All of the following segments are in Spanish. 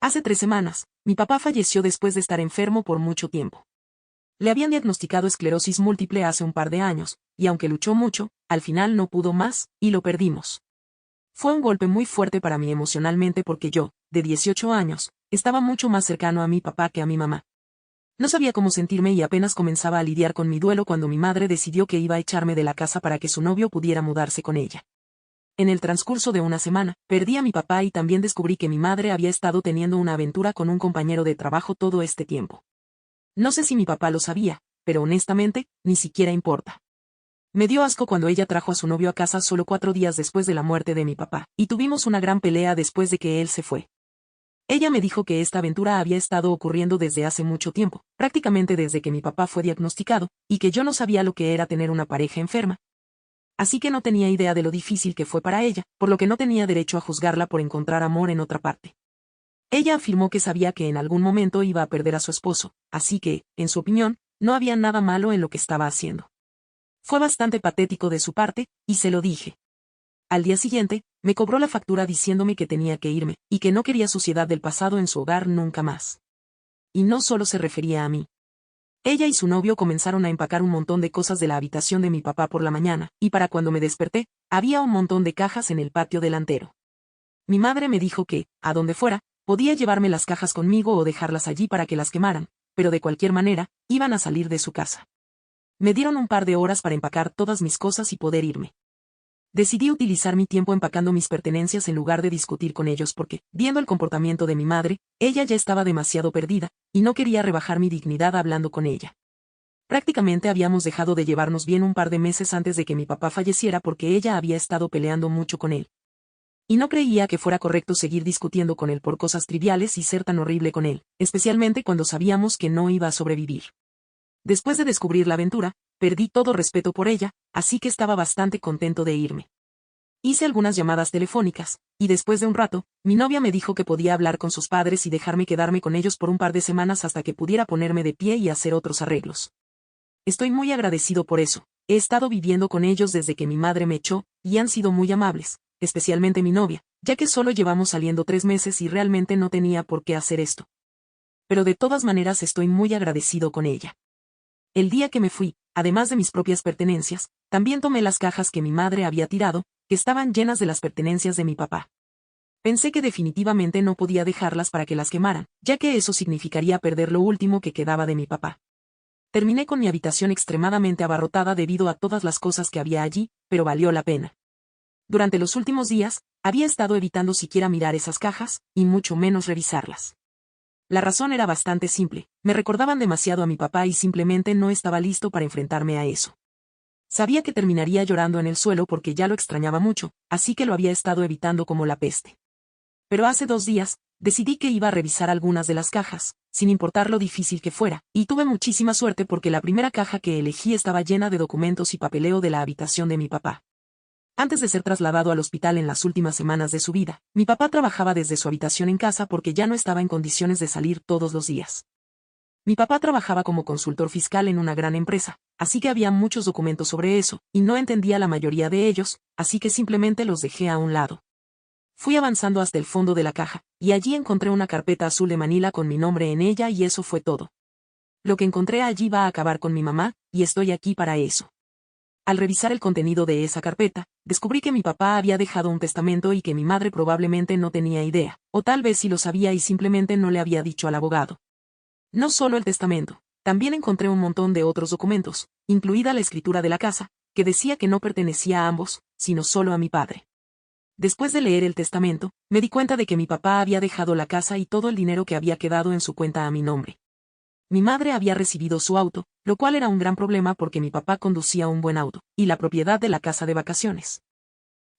Hace 3 semanas, mi papá falleció después de estar enfermo por mucho tiempo. Le habían diagnosticado esclerosis múltiple hace un par de años, y aunque luchó mucho, al final no pudo más, y lo perdimos. Fue un golpe muy fuerte para mí emocionalmente porque yo, de 18 años, estaba mucho más cercano a mi papá que a mi mamá. No sabía cómo sentirme y apenas comenzaba a lidiar con mi duelo cuando mi madre decidió que iba a echarme de la casa para que su novio pudiera mudarse con ella. En el transcurso de una semana, perdí a mi papá y también descubrí que mi madre había estado teniendo una aventura con un compañero de trabajo todo este tiempo. No sé si mi papá lo sabía, pero honestamente, ni siquiera importa. Me dio asco cuando ella trajo a su novio a casa solo 4 días después de la muerte de mi papá, y tuvimos una gran pelea después de que él se fue. Ella me dijo que esta aventura había estado ocurriendo desde hace mucho tiempo, prácticamente desde que mi papá fue diagnosticado, y que yo no sabía lo que era tener una pareja enferma. Así que no tenía idea de lo difícil que fue para ella, por lo que no tenía derecho a juzgarla por encontrar amor en otra parte. Ella afirmó que sabía que en algún momento iba a perder a su esposo, así que, en su opinión, no había nada malo en lo que estaba haciendo. Fue bastante patético de su parte, y se lo dije. Al día siguiente, me cobró la factura diciéndome que tenía que irme, y que no quería suciedad del pasado en su hogar nunca más. Y no solo se refería a mí. Ella y su novio comenzaron a empacar un montón de cosas de la habitación de mi papá por la mañana, y para cuando me desperté, había un montón de cajas en el patio delantero. Mi madre me dijo que, a donde fuera, podía llevarme las cajas conmigo o dejarlas allí para que las quemaran, pero de cualquier manera, iban a salir de su casa. Me dieron un par de horas para empacar todas mis cosas y poder irme. Decidí utilizar mi tiempo empacando mis pertenencias en lugar de discutir con ellos porque, viendo el comportamiento de mi madre, ella ya estaba demasiado perdida, y no quería rebajar mi dignidad hablando con ella. Prácticamente habíamos dejado de llevarnos bien un par de meses antes de que mi papá falleciera porque ella había estado peleando mucho con él. Y no creía que fuera correcto seguir discutiendo con él por cosas triviales y ser tan horrible con él, especialmente cuando sabíamos que no iba a sobrevivir. Después de descubrir la aventura, perdí todo respeto por ella, así que estaba bastante contento de irme. Hice algunas llamadas telefónicas, y después de un rato, mi novia me dijo que podía hablar con sus padres y dejarme quedarme con ellos por un par de semanas hasta que pudiera ponerme de pie y hacer otros arreglos. Estoy muy agradecido por eso. He estado viviendo con ellos desde que mi madre me echó, y han sido muy amables, especialmente mi novia, ya que solo llevamos saliendo 3 meses y realmente no tenía por qué hacer esto. Pero de todas maneras estoy muy agradecido con ella. El día que me fui, además de mis propias pertenencias, también tomé las cajas que mi madre había tirado, que estaban llenas de las pertenencias de mi papá. Pensé que definitivamente no podía dejarlas para que las quemaran, ya que eso significaría perder lo último que quedaba de mi papá. Terminé con mi habitación extremadamente abarrotada debido a todas las cosas que había allí, pero valió la pena. Durante los últimos días, había estado evitando siquiera mirar esas cajas, y mucho menos revisarlas. La razón era bastante simple, me recordaban demasiado a mi papá y simplemente no estaba listo para enfrentarme a eso. Sabía que terminaría llorando en el suelo porque ya lo extrañaba mucho, así que lo había estado evitando como la peste. Pero hace 2 días, decidí que iba a revisar algunas de las cajas, sin importar lo difícil que fuera, y tuve muchísima suerte porque la primera caja que elegí estaba llena de documentos y papeleo de la habitación de mi papá. Antes de ser trasladado al hospital en las últimas semanas de su vida, mi papá trabajaba desde su habitación en casa porque ya no estaba en condiciones de salir todos los días. Mi papá trabajaba como consultor fiscal en una gran empresa, así que había muchos documentos sobre eso, y no entendía la mayoría de ellos, así que simplemente los dejé a un lado. Fui avanzando hasta el fondo de la caja, y allí encontré una carpeta azul de Manila con mi nombre en ella y eso fue todo. Lo que encontré allí va a acabar con mi mamá, y estoy aquí para eso. Al revisar el contenido de esa carpeta, descubrí que mi papá había dejado un testamento y que mi madre probablemente no tenía idea, o tal vez sí lo sabía y simplemente no le había dicho al abogado. No solo el testamento, también encontré un montón de otros documentos, incluida la escritura de la casa, que decía que no pertenecía a ambos, sino solo a mi padre. Después de leer el testamento, me di cuenta de que mi papá había dejado la casa y todo el dinero que había quedado en su cuenta a mi nombre. Mi madre había recibido su auto, lo cual era un gran problema porque mi papá conducía un buen auto, y la propiedad de la casa de vacaciones.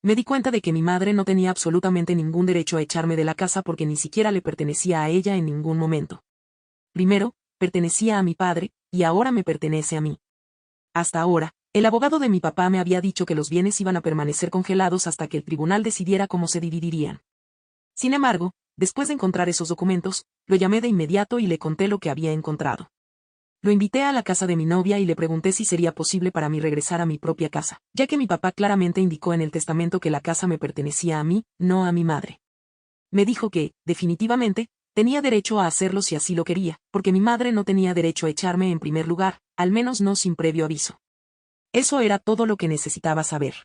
Me di cuenta de que mi madre no tenía absolutamente ningún derecho a echarme de la casa porque ni siquiera le pertenecía a ella en ningún momento. Primero, pertenecía a mi padre, y ahora me pertenece a mí. Hasta ahora, el abogado de mi papá me había dicho que los bienes iban a permanecer congelados hasta que el tribunal decidiera cómo se dividirían. Sin embargo, después de encontrar esos documentos, lo llamé de inmediato y le conté lo que había encontrado. Lo invité a la casa de mi novia y le pregunté si sería posible para mí regresar a mi propia casa, ya que mi papá claramente indicó en el testamento que la casa me pertenecía a mí, no a mi madre. Me dijo que, definitivamente, tenía derecho a hacerlo si así lo quería, porque mi madre no tenía derecho a echarme en primer lugar, al menos no sin previo aviso. Eso era todo lo que necesitaba saber.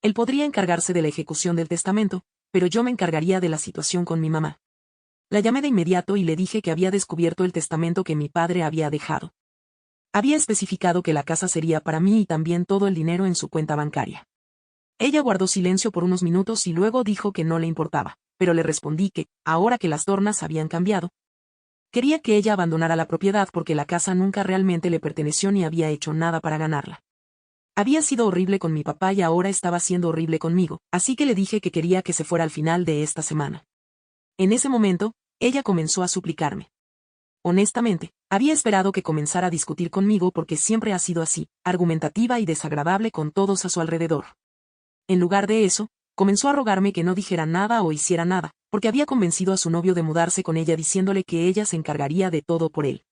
Él podría encargarse de la ejecución del testamento, pero yo me encargaría de la situación con mi mamá. La llamé de inmediato y le dije que había descubierto el testamento que mi padre había dejado. Había especificado que la casa sería para mí y también todo el dinero en su cuenta bancaria. Ella guardó silencio por unos minutos y luego dijo que no le importaba, pero le respondí que, ahora que las tornas habían cambiado, quería que ella abandonara la propiedad porque la casa nunca realmente le perteneció ni había hecho nada para ganarla. Había sido horrible con mi papá y ahora estaba siendo horrible conmigo, así que le dije que quería que se fuera al final de esta semana. En ese momento, ella comenzó a suplicarme. Honestamente, había esperado que comenzara a discutir conmigo porque siempre ha sido así, argumentativa y desagradable con todos a su alrededor. En lugar de eso, comenzó a rogarme que no dijera nada o hiciera nada, porque había convencido a su novio de mudarse con ella diciéndole que ella se encargaría de todo por él.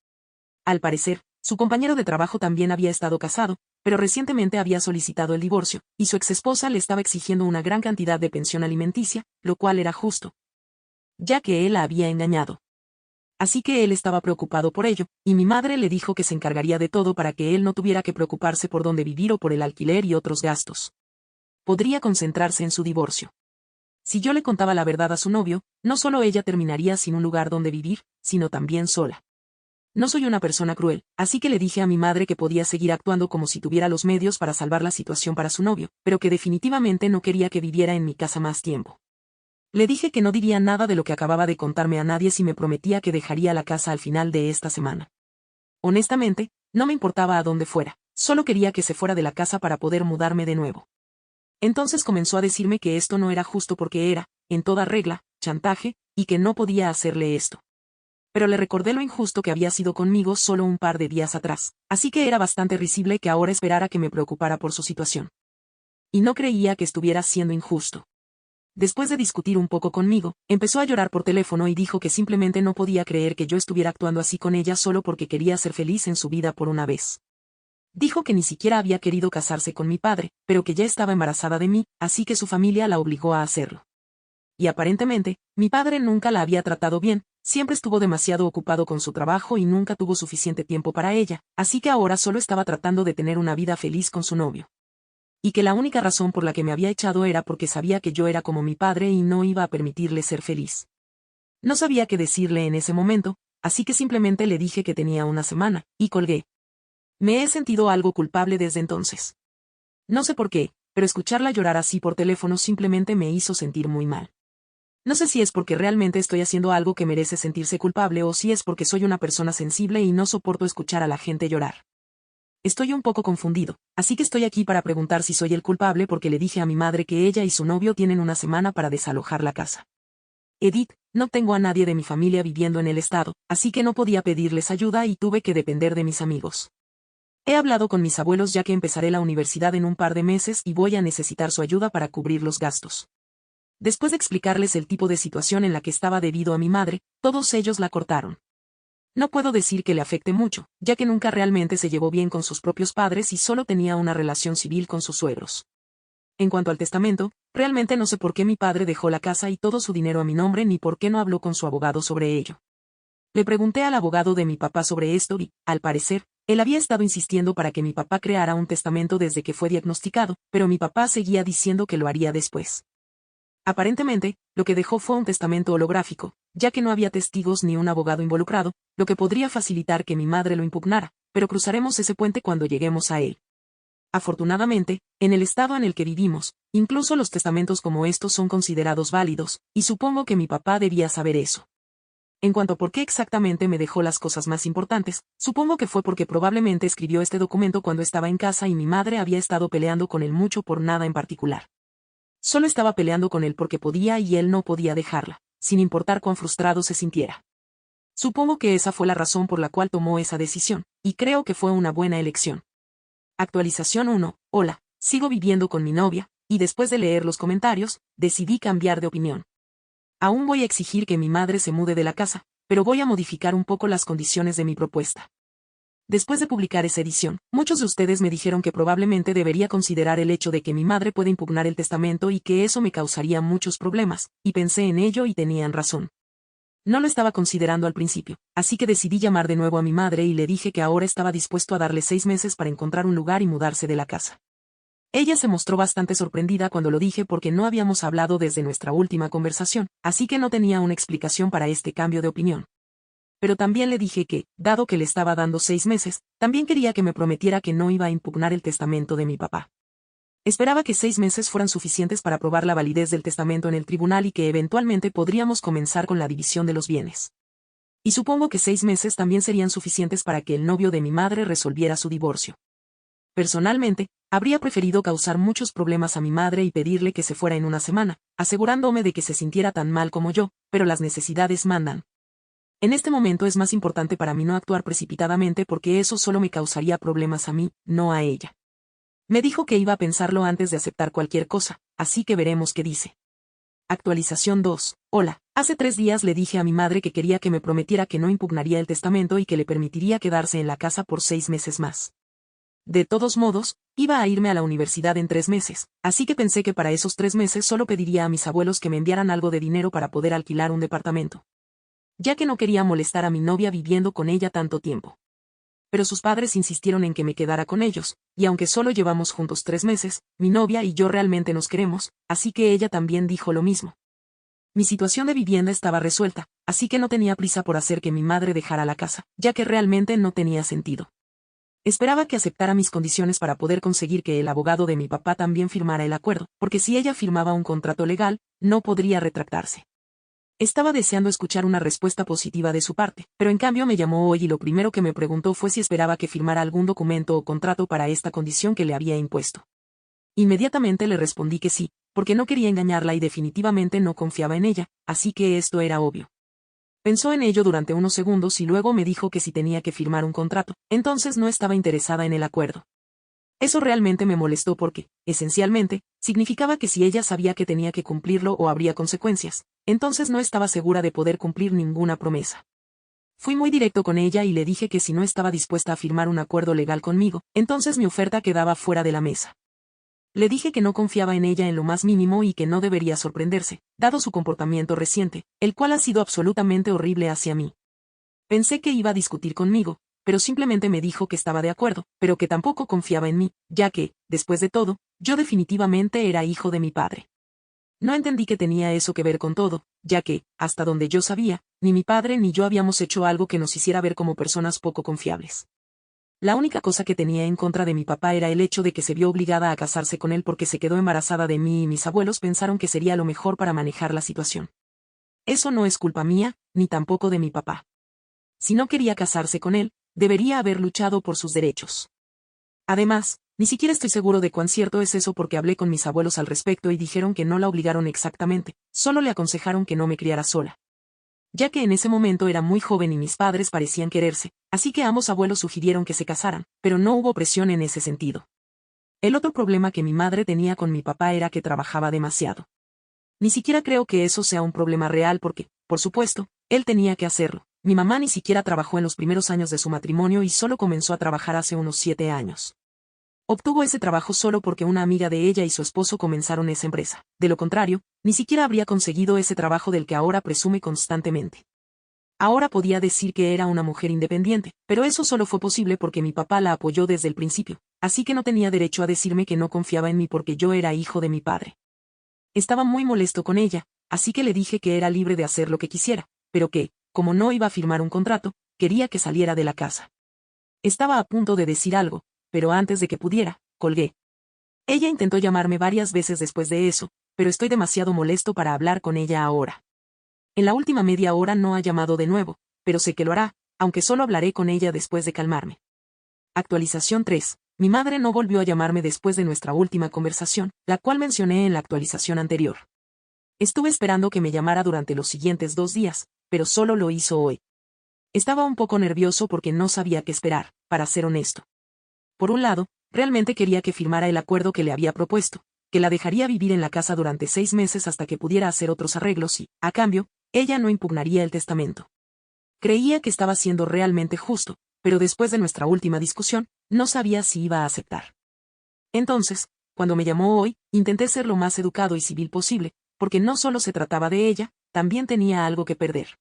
Al parecer, su compañero de trabajo también había estado casado, pero recientemente había solicitado el divorcio, y su exesposa le estaba exigiendo una gran cantidad de pensión alimenticia, lo cual era justo, ya que él la había engañado. Así que él estaba preocupado por ello, y mi madre le dijo que se encargaría de todo para que él no tuviera que preocuparse por dónde vivir o por el alquiler y otros gastos. Podría concentrarse en su divorcio. Si yo le contaba la verdad a su novio, no solo ella terminaría sin un lugar donde vivir, sino también sola. No soy una persona cruel, así que le dije a mi madre que podía seguir actuando como si tuviera los medios para salvar la situación para su novio, pero que definitivamente no quería que viviera en mi casa más tiempo. Le dije que no diría nada de lo que acababa de contarme a nadie si me prometía que dejaría la casa al final de esta semana. Honestamente, no me importaba a dónde fuera, solo quería que se fuera de la casa para poder mudarme de nuevo. Entonces comenzó a decirme que esto no era justo porque era, en toda regla, chantaje, y que no podía hacerle esto. Pero le recordé lo injusto que había sido conmigo solo un par de días atrás, así que era bastante risible que ahora esperara que me preocupara por su situación. Y no creía que estuviera siendo injusto. Después de discutir un poco conmigo, empezó a llorar por teléfono y dijo que simplemente no podía creer que yo estuviera actuando así con ella solo porque quería ser feliz en su vida por una vez. Dijo que ni siquiera había querido casarse con mi padre, pero que ya estaba embarazada de mí, así que su familia la obligó a hacerlo. Y aparentemente, mi padre nunca la había tratado bien, siempre estuvo demasiado ocupado con su trabajo y nunca tuvo suficiente tiempo para ella, así que ahora solo estaba tratando de tener una vida feliz con su novio. Y que la única razón por la que me había echado era porque sabía que yo era como mi padre y no iba a permitirle ser feliz. No sabía qué decirle en ese momento, así que simplemente le dije que tenía una semana, y colgué. Me he sentido algo culpable desde entonces. No sé por qué, pero escucharla llorar así por teléfono simplemente me hizo sentir muy mal. No sé si es porque realmente estoy haciendo algo que merece sentirse culpable o si es porque soy una persona sensible y no soporto escuchar a la gente llorar. Estoy un poco confundido, así que estoy aquí para preguntar si soy el culpable porque le dije a mi madre que ella y su novio tienen una semana para desalojar la casa. Edith, no tengo a nadie de mi familia viviendo en el estado, así que no podía pedirles ayuda y tuve que depender de mis amigos. He hablado con mis abuelos ya que empezaré la universidad en un par de meses y voy a necesitar su ayuda para cubrir los gastos. Después de explicarles el tipo de situación en la que estaba debido a mi madre, todos ellos la cortaron. No puedo decir que le afecte mucho, ya que nunca realmente se llevó bien con sus propios padres y solo tenía una relación civil con sus suegros. En cuanto al testamento, realmente no sé por qué mi padre dejó la casa y todo su dinero a mi nombre ni por qué no habló con su abogado sobre ello. Le pregunté al abogado de mi papá sobre esto y, al parecer, él había estado insistiendo para que mi papá creara un testamento desde que fue diagnosticado, pero mi papá seguía diciendo que lo haría después. Aparentemente, lo que dejó fue un testamento holográfico, ya que no había testigos ni un abogado involucrado, lo que podría facilitar que mi madre lo impugnara, pero cruzaremos ese puente cuando lleguemos a él. Afortunadamente, en el estado en el que vivimos, incluso los testamentos como estos son considerados válidos, y supongo que mi papá debía saber eso. En cuanto a por qué exactamente me dejó las cosas más importantes, supongo que fue porque probablemente escribió este documento cuando estaba en casa y mi madre había estado peleando con él mucho por nada en particular. Solo estaba peleando con él porque podía y él no podía dejarla, sin importar cuán frustrado se sintiera. Supongo que esa fue la razón por la cual tomó esa decisión, y creo que fue una buena elección. Actualización 1. Hola, sigo viviendo con mi novia, y después de leer los comentarios, decidí cambiar de opinión. Aún voy a exigir que mi madre se mude de la casa, pero voy a modificar un poco las condiciones de mi propuesta. Después de publicar esa edición, muchos de ustedes me dijeron que probablemente debería considerar el hecho de que mi madre puede impugnar el testamento y que eso me causaría muchos problemas, y pensé en ello y tenían razón. No lo estaba considerando al principio, así que decidí llamar de nuevo a mi madre y le dije que ahora estaba dispuesto a darle 6 meses para encontrar un lugar y mudarse de la casa. Ella se mostró bastante sorprendida cuando lo dije porque no habíamos hablado desde nuestra última conversación, así que no tenía una explicación para este cambio de opinión. Pero también le dije que, dado que le estaba dando 6 meses, también quería que me prometiera que no iba a impugnar el testamento de mi papá. Esperaba que 6 meses fueran suficientes para probar la validez del testamento en el tribunal y que eventualmente podríamos comenzar con la división de los bienes. Y supongo que 6 meses también serían suficientes para que el novio de mi madre resolviera su divorcio. Personalmente, habría preferido causar muchos problemas a mi madre y pedirle que se fuera en una semana, asegurándome de que se sintiera tan mal como yo, pero las necesidades mandan. En este momento es más importante para mí no actuar precipitadamente porque eso solo me causaría problemas a mí, no a ella. Me dijo que iba a pensarlo antes de aceptar cualquier cosa, así que veremos qué dice. Actualización 2. Hola, hace 3 días le dije a mi madre que quería que me prometiera que no impugnaría el testamento y que le permitiría quedarse en la casa por 6 meses más. De todos modos, iba a irme a la universidad en 3 meses, así que pensé que para esos 3 meses solo pediría a mis abuelos que me enviaran algo de dinero para poder alquilar un departamento. Ya que no quería molestar a mi novia viviendo con ella tanto tiempo. Pero sus padres insistieron en que me quedara con ellos, y aunque solo llevamos juntos 3 meses, mi novia y yo realmente nos queremos, así que ella también dijo lo mismo. Mi situación de vivienda estaba resuelta, así que no tenía prisa por hacer que mi madre dejara la casa, ya que realmente no tenía sentido. Esperaba que aceptara mis condiciones para poder conseguir que el abogado de mi papá también firmara el acuerdo, porque si ella firmaba un contrato legal, no podría retractarse. Estaba deseando escuchar una respuesta positiva de su parte, pero en cambio me llamó hoy y lo primero que me preguntó fue si esperaba que firmara algún documento o contrato para esta condición que le había impuesto. Inmediatamente le respondí que sí, porque no quería engañarla y definitivamente no confiaba en ella, así que esto era obvio. Pensó en ello durante unos segundos y luego me dijo que si tenía que firmar un contrato, entonces no estaba interesada en el acuerdo. Eso realmente me molestó porque, esencialmente, significaba que si ella sabía que tenía que cumplirlo o habría consecuencias, entonces no estaba segura de poder cumplir ninguna promesa. Fui muy directo con ella y le dije que si no estaba dispuesta a firmar un acuerdo legal conmigo, entonces mi oferta quedaba fuera de la mesa. Le dije que no confiaba en ella en lo más mínimo y que no debería sorprenderse, dado su comportamiento reciente, el cual ha sido absolutamente horrible hacia mí. Pensé que iba a discutir conmigo, pero simplemente me dijo que estaba de acuerdo, pero que tampoco confiaba en mí, ya que, después de todo, yo definitivamente era hijo de mi padre. No entendí que tenía eso que ver con todo, ya que, hasta donde yo sabía, ni mi padre ni yo habíamos hecho algo que nos hiciera ver como personas poco confiables. La única cosa que tenía en contra de mi papá era el hecho de que se vio obligada a casarse con él porque se quedó embarazada de mí y mis abuelos pensaron que sería lo mejor para manejar la situación. Eso no es culpa mía, ni tampoco de mi papá. Si no quería casarse con él, debería haber luchado por sus derechos. Además, ni siquiera estoy seguro de cuán cierto es eso porque hablé con mis abuelos al respecto y dijeron que no la obligaron exactamente, solo le aconsejaron que no me criara sola. Ya que en ese momento era muy joven y mis padres parecían quererse, así que ambos abuelos sugirieron que se casaran, pero no hubo presión en ese sentido. El otro problema que mi madre tenía con mi papá era que trabajaba demasiado. Ni siquiera creo que eso sea un problema real porque, por supuesto, él tenía que hacerlo. Mi mamá ni siquiera trabajó en los primeros años de su matrimonio y solo comenzó a trabajar hace unos 7 años. Obtuvo ese trabajo solo porque una amiga de ella y su esposo comenzaron esa empresa. De lo contrario, ni siquiera habría conseguido ese trabajo del que ahora presume constantemente. Ahora podía decir que era una mujer independiente, pero eso solo fue posible porque mi papá la apoyó desde el principio, así que no tenía derecho a decirme que no confiaba en mí porque yo era hijo de mi padre. Estaba muy molesto con ella, así que le dije que era libre de hacer lo que quisiera, pero que, como no iba a firmar un contrato, quería que saliera de la casa. Estaba a punto de decir algo, pero antes de que pudiera, colgué. Ella intentó llamarme varias veces después de eso, pero estoy demasiado molesto para hablar con ella ahora. En la última media hora no ha llamado de nuevo, pero sé que lo hará, aunque solo hablaré con ella después de calmarme. Actualización 3. Mi madre no volvió a llamarme después de nuestra última conversación, la cual mencioné en la actualización anterior. Estuve esperando que me llamara durante los siguientes 2 días, pero solo lo hizo hoy. Estaba un poco nervioso porque no sabía qué esperar, para ser honesto. Por un lado, realmente quería que firmara el acuerdo que le había propuesto, que la dejaría vivir en la casa durante 6 meses hasta que pudiera hacer otros arreglos y, a cambio, ella no impugnaría el testamento. Creía que estaba siendo realmente justo, pero después de nuestra última discusión, no sabía si iba a aceptar. Entonces, cuando me llamó hoy, intenté ser lo más educado y civil posible, porque no solo se trataba de ella, también tenía algo que perder.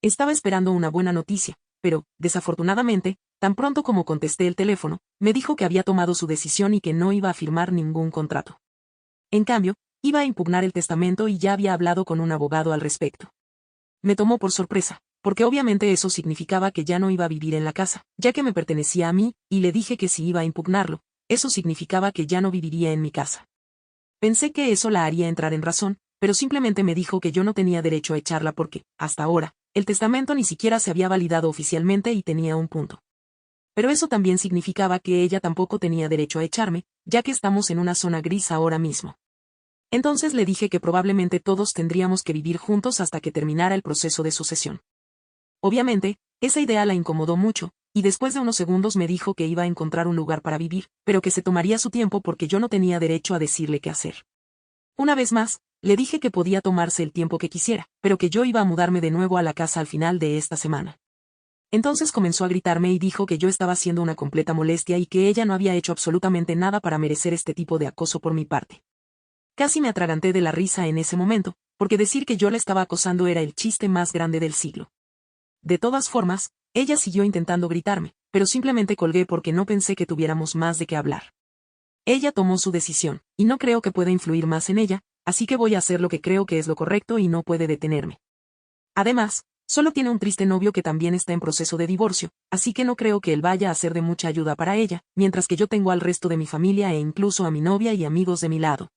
Estaba esperando una buena noticia, pero, desafortunadamente, tan pronto como contesté el teléfono, me dijo que había tomado su decisión y que no iba a firmar ningún contrato. En cambio, iba a impugnar el testamento y ya había hablado con un abogado al respecto. Me tomó por sorpresa, porque obviamente eso significaba que ya no iba a vivir en la casa, ya que me pertenecía a mí, y le dije que si iba a impugnarlo, eso significaba que ya no viviría en mi casa. Pensé que eso la haría entrar en razón, pero simplemente me dijo que yo no tenía derecho a echarla porque, hasta ahora, el testamento ni siquiera se había validado oficialmente y tenía un punto. Pero eso también significaba que ella tampoco tenía derecho a echarme, ya que estamos en una zona gris ahora mismo. Entonces le dije que probablemente todos tendríamos que vivir juntos hasta que terminara el proceso de sucesión. Obviamente, esa idea la incomodó mucho, y después de unos segundos me dijo que iba a encontrar un lugar para vivir, pero que se tomaría su tiempo porque yo no tenía derecho a decirle qué hacer. Una vez más, le dije que podía tomarse el tiempo que quisiera, pero que yo iba a mudarme de nuevo a la casa al final de esta semana. Entonces comenzó a gritarme y dijo que yo estaba siendo una completa molestia y que ella no había hecho absolutamente nada para merecer este tipo de acoso por mi parte. Casi me atraganté de la risa en ese momento, porque decir que yo la estaba acosando era el chiste más grande del siglo. De todas formas, ella siguió intentando gritarme, pero simplemente colgué porque no pensé que tuviéramos más de qué hablar. Ella tomó su decisión, y no creo que pueda influir más en ella, así que voy a hacer lo que creo que es lo correcto y no puede detenerme. Además, solo tiene un triste novio que también está en proceso de divorcio, así que no creo que él vaya a ser de mucha ayuda para ella, mientras que yo tengo al resto de mi familia e incluso a mi novia y amigos de mi lado.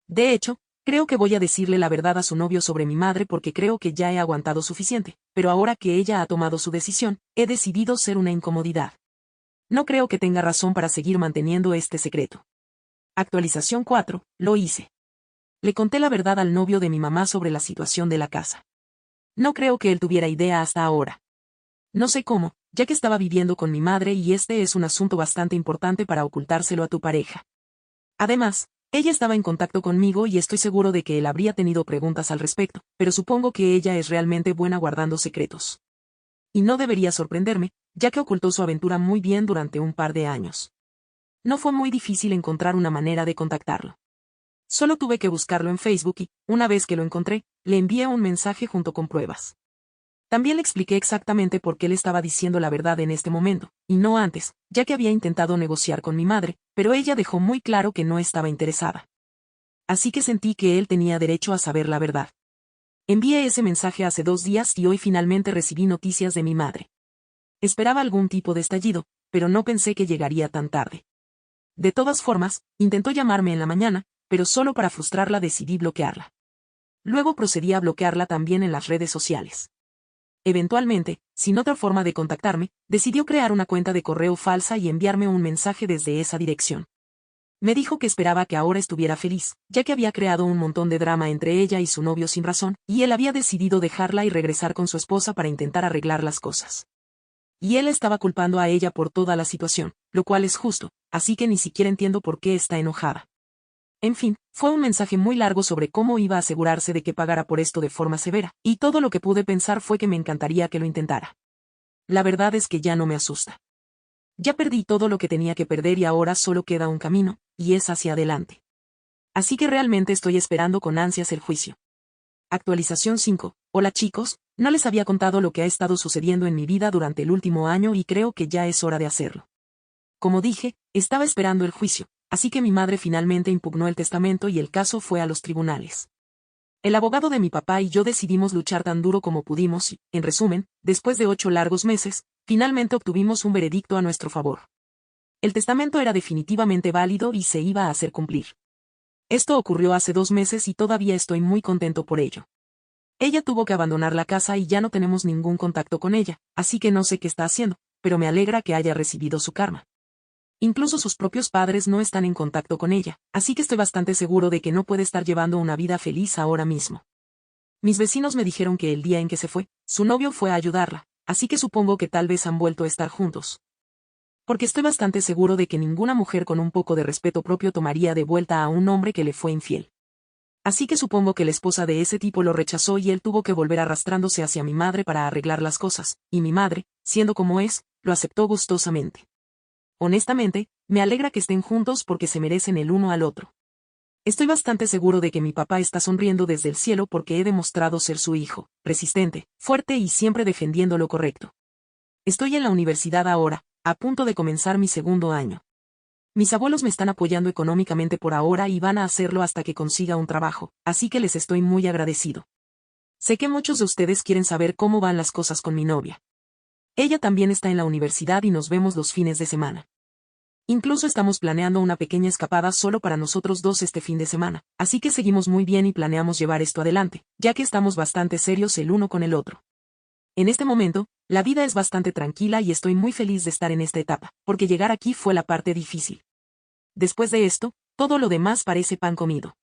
De hecho, creo que voy a decirle la verdad a su novio sobre mi madre porque creo que ya he aguantado suficiente, pero ahora que ella ha tomado su decisión, he decidido ser una incomodidad. No creo que tenga razón para seguir manteniendo este secreto. Actualización 4, lo hice. Le conté la verdad al novio de mi mamá sobre la situación de la casa. No creo que él tuviera idea hasta ahora. No sé cómo, ya que estaba viviendo con mi madre y este es un asunto bastante importante para ocultárselo a tu pareja. Además, ella estaba en contacto conmigo y estoy seguro de que él habría tenido preguntas al respecto, pero supongo que ella es realmente buena guardando secretos. Y no debería sorprenderme, ya que ocultó su aventura muy bien durante un par de años. No fue muy difícil encontrar una manera de contactarlo. Solo tuve que buscarlo en Facebook y, una vez que lo encontré, le envié un mensaje junto con pruebas. También le expliqué exactamente por qué le estaba diciendo la verdad en este momento, y no antes, ya que había intentado negociar con mi madre, pero ella dejó muy claro que no estaba interesada. Así que sentí que él tenía derecho a saber la verdad. Envié ese mensaje hace 2 días y hoy finalmente recibí noticias de mi madre. Esperaba algún tipo de estallido, pero no pensé que llegaría tan tarde. De todas formas, intentó llamarme en la mañana, pero solo para frustrarla decidí bloquearla. Luego procedí a bloquearla también en las redes sociales. Eventualmente, sin otra forma de contactarme, decidió crear una cuenta de correo falsa y enviarme un mensaje desde esa dirección. Me dijo que esperaba que ahora estuviera feliz, ya que había creado un montón de drama entre ella y su novio sin razón, y él había decidido dejarla y regresar con su esposa para intentar arreglar las cosas. Y él estaba culpando a ella por toda la situación, lo cual es justo, así que ni siquiera entiendo por qué está enojada. En fin, fue un mensaje muy largo sobre cómo iba a asegurarse de que pagara por esto de forma severa, y todo lo que pude pensar fue que me encantaría que lo intentara. La verdad es que ya no me asusta. Ya perdí todo lo que tenía que perder y ahora solo queda un camino, y es hacia adelante. Así que realmente estoy esperando con ansias el juicio. Actualización 5. Hola chicos, no les había contado lo que ha estado sucediendo en mi vida durante el último año y creo que ya es hora de hacerlo. Como dije, estaba esperando el juicio, así que mi madre finalmente impugnó el testamento y el caso fue a los tribunales. El abogado de mi papá y yo decidimos luchar tan duro como pudimos y, en resumen, después de 8 largos meses, finalmente obtuvimos un veredicto a nuestro favor. El testamento era definitivamente válido y se iba a hacer cumplir. Esto ocurrió hace 2 meses y todavía estoy muy contento por ello. Ella tuvo que abandonar la casa y ya no tenemos ningún contacto con ella, así que no sé qué está haciendo, pero me alegra que haya recibido su karma. Incluso sus propios padres no están en contacto con ella, así que estoy bastante seguro de que no puede estar llevando una vida feliz ahora mismo. Mis vecinos me dijeron que el día en que se fue, su novio fue a ayudarla, así que supongo que tal vez han vuelto a estar juntos. Porque estoy bastante seguro de que ninguna mujer con un poco de respeto propio tomaría de vuelta a un hombre que le fue infiel. Así que supongo que la esposa de ese tipo lo rechazó y él tuvo que volver arrastrándose hacia mi madre para arreglar las cosas, y mi madre, siendo como es, lo aceptó gustosamente. Honestamente, me alegra que estén juntos porque se merecen el uno al otro. Estoy bastante seguro de que mi papá está sonriendo desde el cielo porque he demostrado ser su hijo, resistente, fuerte y siempre defendiendo lo correcto. Estoy en la universidad ahora, a punto de comenzar mi segundo año. Mis abuelos me están apoyando económicamente por ahora y van a hacerlo hasta que consiga un trabajo, así que les estoy muy agradecido. Sé que muchos de ustedes quieren saber cómo van las cosas con mi novia. Ella también está en la universidad y nos vemos los fines de semana. Incluso estamos planeando una pequeña escapada solo para nosotros dos este fin de semana, así que seguimos muy bien y planeamos llevar esto adelante, ya que estamos bastante serios el uno con el otro. En este momento, la vida es bastante tranquila y estoy muy feliz de estar en esta etapa, porque llegar aquí fue la parte difícil. Después de esto, todo lo demás parece pan comido.